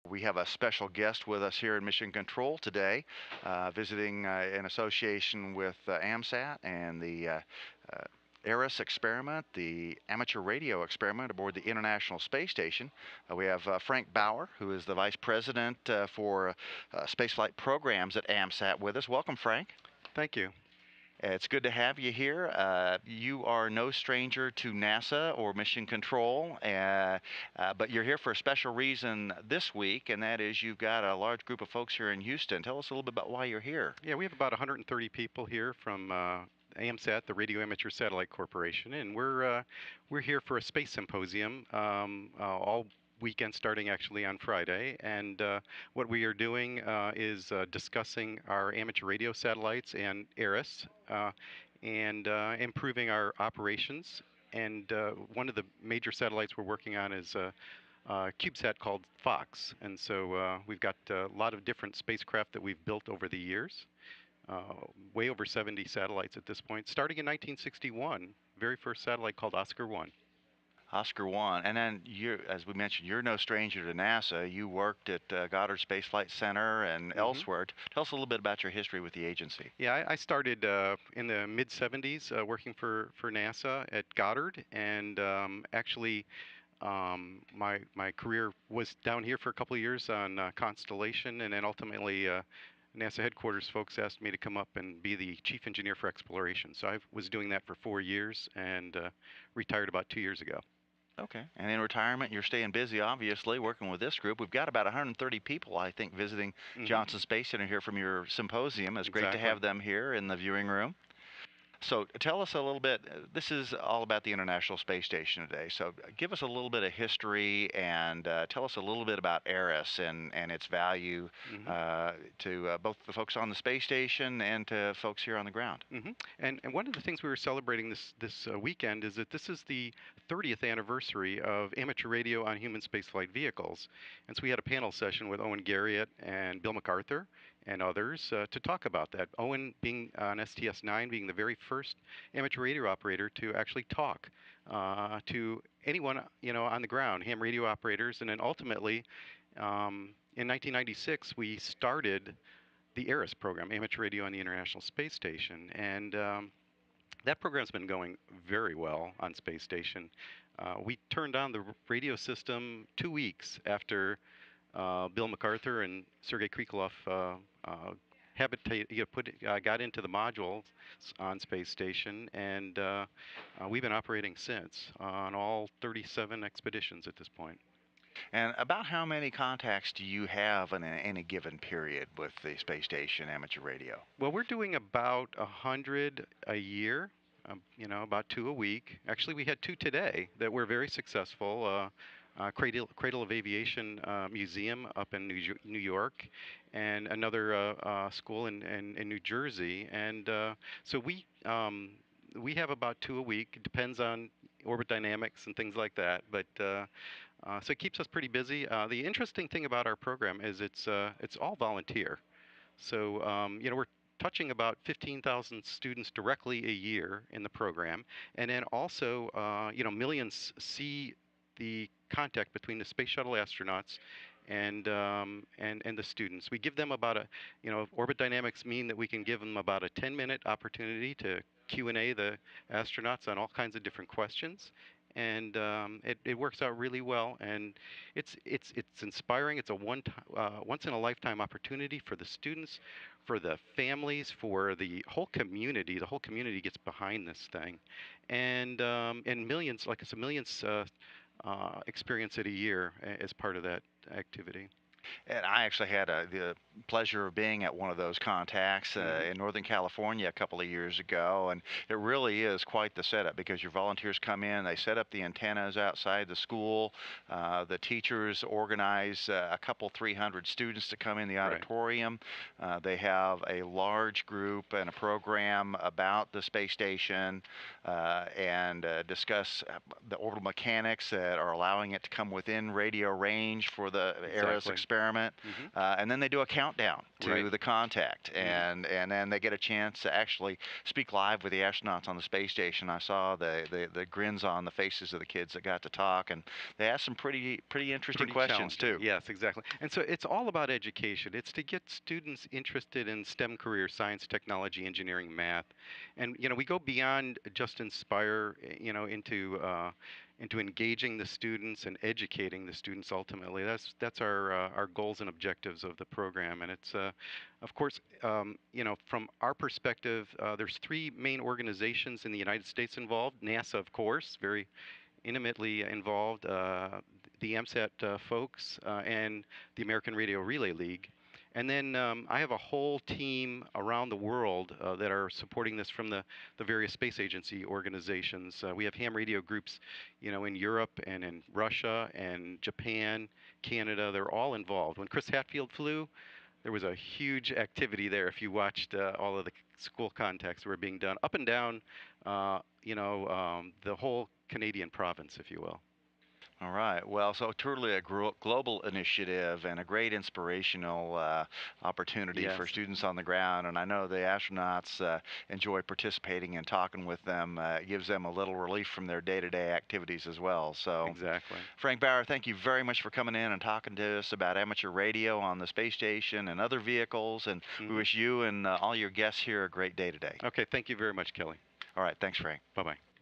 We have a special guest with us here in Mission Control today, visiting in association with AMSAT and the ARIS experiment, the amateur radio experiment aboard the International Space Station. We have Frank Bauer, who is the Vice President for Spaceflight Programs at AMSAT with us. Welcome, Frank. Thank you. It's good to have you here. You are no stranger to NASA or Mission Control, but you're here for a special reason this week, and that is you've got a large group of folks here in Houston. Tell us a little bit about why you're here. Yeah, we have about 130 people here from AMSAT, the Radio Amateur Satellite Corporation, and we're here for a space symposium all weekend starting actually on Friday. And what we are doing is discussing our amateur radio satellites and ARIS and improving our operations. And one of the major satellites we're working on is a CubeSat called Fox. And so we've got a lot of different spacecraft that we've built over the years. Way over 70 satellites at this point, starting in 1961, very first satellite called Oscar 1. Oscar 1, and then you, as we mentioned, you're no stranger to NASA. You worked at Goddard Space Flight Center and elsewhere. Tell us a little bit about your history with the agency. Yeah, I started in the mid 70s working for NASA at Goddard, and actually my career was down here for a couple of years on Constellation, and then ultimately NASA headquarters folks asked me to come up and be the chief engineer for exploration. So I was doing that for 4 years and retired about 2 years ago. Okay. And in retirement, you're staying busy, obviously, working with this group. We've got about 130 people, I think, visiting Johnson Space Center here from your symposium. It's great to have them here in the viewing room. So tell us a little bit, this is all about the International Space Station today, so give us a little bit of history and tell us a little bit about ARIS and its value to both the folks on the space station and to folks here on the ground. And one of the things we were celebrating this weekend is that this is the 30th anniversary of amateur radio on human spaceflight vehicles. And so we had a panel session with Owen Garriott and Bill MacArthur and others to talk about that. Owen being on STS-9, being the very first amateur radio operator to actually talk to anyone on the ground, ham radio operators, and then ultimately in 1996 we started the ARIS program, Amateur Radio on the International Space Station, and that program's been going very well on Space Station. We turned on the radio system 2 weeks after Bill MacArthur and Sergei Krikalev got into the modules on Space Station, and we've been operating since on all 37 expeditions at this point. And about how many contacts do you have in any given period with the space station amateur radio? Well, we're doing about 100 a year. About 2 a week. Actually, we had 2 today that were very successful. Cradle of Aviation Museum up in New York, and another school in New Jersey. And so we have about 2 a week. It depends on orbit dynamics and things like that. But so it keeps us pretty busy. The interesting thing about our program is it's all volunteer. So we're touching about 15,000 students directly a year in the program, and then also millions see the contact between the space shuttle astronauts and the students. We give them about orbit dynamics mean that we can give them about a 10-minute opportunity to Q&A the astronauts on all kinds of different questions. And it works out really well, and it's inspiring. It's a once in a lifetime opportunity for the students, for the families, for the whole community. The whole community gets behind this thing, and millions, like I said, millions experience it a year as part of that activity. And I actually had the pleasure of being at one of those contacts in Northern California a couple of years ago, and it really is quite the setup because your volunteers come in, they set up the antennas outside the school, the teachers organize a couple 300 students to come in the auditorium. They have a large group and a program about the space station and discuss the orbital mechanics that are allowing it to come within radio range for the ARIS experiment. experiment, and then they do a countdown to the contact, and then they get a chance to actually speak live with the astronauts on the space station. I saw the grins on the faces of the kids that got to talk, and they asked some pretty interesting questions too. Yes, exactly. And so it's all about education. It's to get students interested in STEM careers: science, technology, engineering, math. And we go beyond just inspire, into engaging the students and educating the students. Ultimately, that's our goals and objectives of the program. And it's of course, from our perspective, there's three main organizations in the United States involved. NASA, of course, very intimately involved, the AMSAT folks, and the American Radio Relay League. And then I have a whole team around the world that are supporting this from the various space agency organizations. We have ham radio groups, in Europe and in Russia and Japan, Canada. They're all involved. When Chris Hadfield flew, there was a huge activity there. If you watched all of the school contacts were being done up and down, the whole Canadian province, if you will. All right. Well, so truly a global initiative and a great inspirational opportunity for students on the ground. And I know the astronauts enjoy participating and talking with them. It gives them a little relief from their day-to-day activities as well. So, exactly. Frank Bauer, thank you very much for coming in and talking to us about amateur radio on the space station and other vehicles. And we wish you and all your guests here a great day today. Okay. Thank you very much, Kelly. All right. Thanks, Frank. Bye-bye.